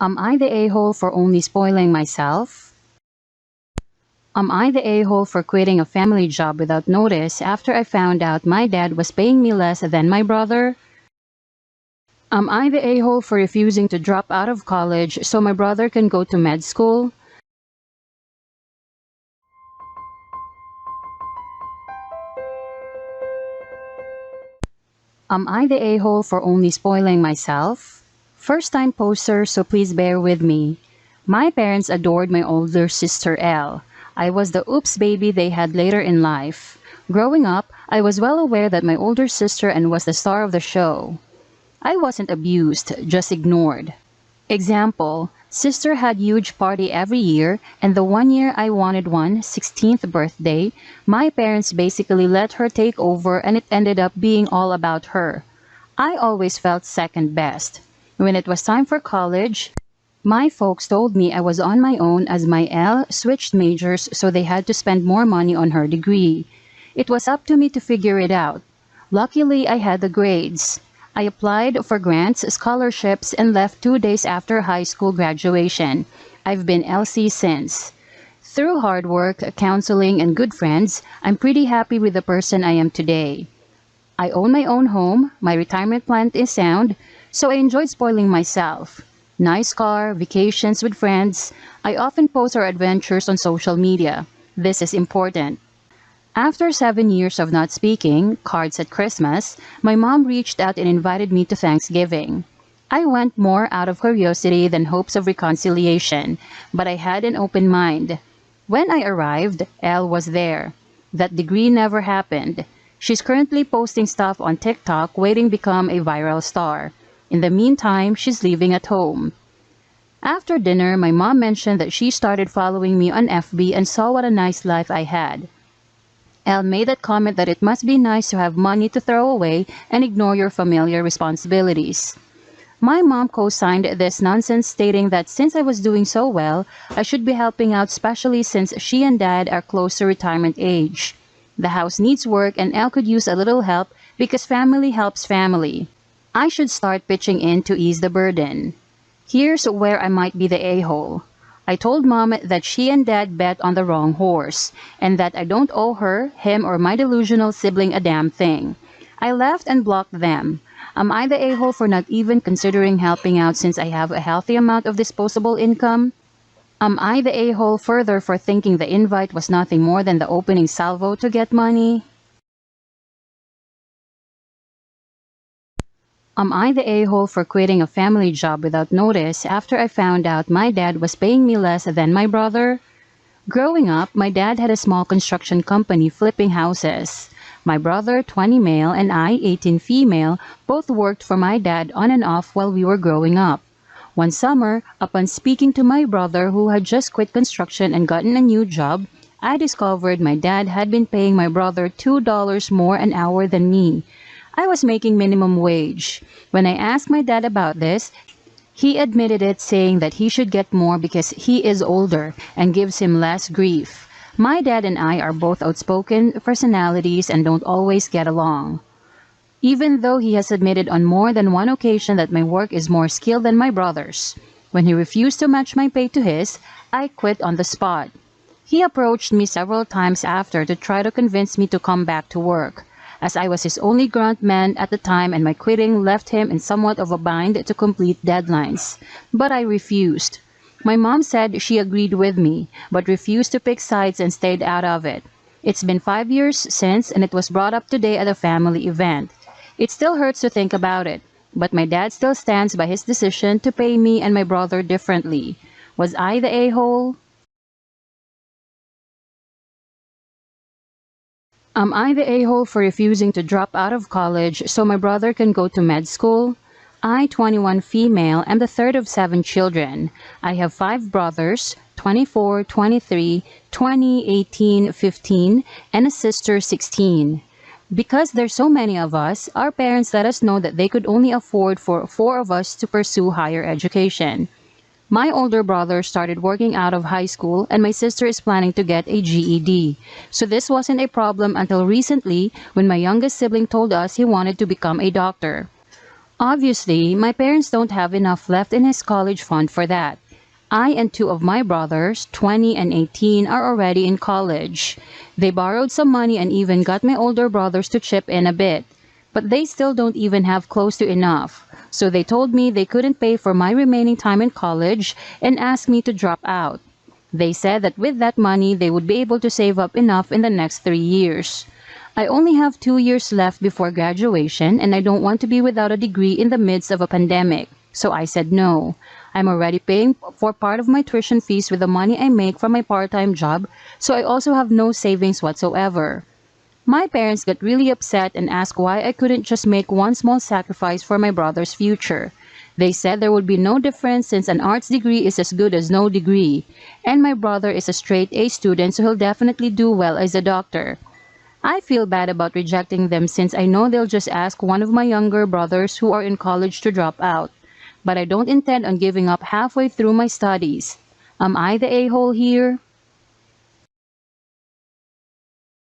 Am I the a-hole for only spoiling myself? Am I the a-hole for quitting a family job without notice after I found out my dad was paying me less than my brother? Am I the a-hole for refusing to drop out of college so my brother can go to med school? Am I the a-hole for only spoiling myself? First time poster, so please bear with me. My parents adored my older sister Elle. I was the oops baby they had later in life. Growing up, I was well aware that my older sister and was the star of the show. I wasn't abused, just ignored. Example, sister had huge party every year, and the one year I wanted one, 16th birthday, my parents basically let her take over and it ended up being all about her. I always felt second best. When it was time for college, my folks told me I was on my own as my L switched majors so they had to spend more money on her degree. It was up to me to figure it out. Luckily, I had the grades. I applied for grants, scholarships, and left 2 days after high school graduation. I've been LC since. Through hard work, counseling, and good friends, I'm pretty happy with the person I am today. I own my own home, my retirement plan is sound, so I enjoyed spoiling myself. Nice car, vacations with friends. I often post our adventures on social media. This is important. After 7 years of not speaking, cards at Christmas, my mom reached out and invited me to Thanksgiving. I went more out of curiosity than hopes of reconciliation, but I had an open mind. When I arrived, Elle was there. That degree never happened. She's currently posting stuff on TikTok waiting to become a viral star. In the meantime, she's living at home. After dinner, my mom mentioned that she started following me on FB and saw what a nice life I had. Elle made that comment that it must be nice to have money to throw away and ignore your familiar responsibilities. My mom co-signed this nonsense stating that since I was doing so well, I should be helping out, especially since she and dad are close to retirement age. The house needs work and Elle could use a little help because family helps family. I should start pitching in to ease the burden. Here's where I might be the a-hole. I told mom that she and dad bet on the wrong horse, and that I don't owe her, him, or my delusional sibling a damn thing. I left and blocked them. Am I the a-hole for not even considering helping out since I have a healthy amount of disposable income? Am I the a-hole further for thinking the invite was nothing more than the opening salvo to get money? Am I the a-hole for quitting a family job without notice after I found out my dad was paying me less than my brother? Growing up, my dad had a small construction company flipping houses. My brother, 20 male, and I, 18 female, both worked for my dad on and off while we were growing up. One summer, upon speaking to my brother who had just quit construction and gotten a new job, I discovered my dad had been paying my brother $2 more an hour than me. I was making minimum wage. When I asked my dad about this, he admitted it, saying that he should get more because he is older and gives him less grief. My dad and I are both outspoken personalities and don't always get along. Even though he has admitted on more than one occasion that my work is more skilled than my brother's. When he refused to match my pay to his, I quit on the spot. He approached me several times after to try to convince me to come back to work, as I was his only grunt man at the time and my quitting left him in somewhat of a bind to complete deadlines. But I refused. My mom said she agreed with me, but refused to pick sides and stayed out of it. It's been 5 years since, and it was brought up today at a family event. It still hurts to think about it, but my dad still stands by his decision to pay me and my brother differently. Was I the a-hole? Am I the a-hole for refusing to drop out of college so my brother can go to med school? I, 21 female, am the third of 7 children. I have 5 brothers, 24, 23, 20, 18, 15, and a sister, 16. Because there's so many of us, our parents let us know that they could only afford for 4 of us to pursue higher education. My older brother started working out of high school and my sister is planning to get a GED. So this wasn't a problem until recently when my youngest sibling told us he wanted to become a doctor. Obviously, my parents don't have enough left in his college fund for that. I and two of my brothers, 20 and 18, are already in college. They borrowed some money and even got my older brothers to chip in a bit. But they still don't even have close to enough. So they told me they couldn't pay for my remaining time in college and asked me to drop out. They said that with that money, they would be able to save up enough in the next 3 years. I only have 2 years left before graduation, and I don't want to be without a degree in the midst of a pandemic. So I said no. I'm already paying for part of my tuition fees with the money I make from my part-time job, so I also have no savings whatsoever. My parents got really upset and asked why I couldn't just make one small sacrifice for my brother's future. They said there would be no difference since an arts degree is as good as no degree, and my brother is a straight A student, so he'll definitely do well as a doctor. I feel bad about rejecting them since I know they'll just ask one of my younger brothers who are in college to drop out. But I don't intend on giving up halfway through my studies. Am I the a-hole here?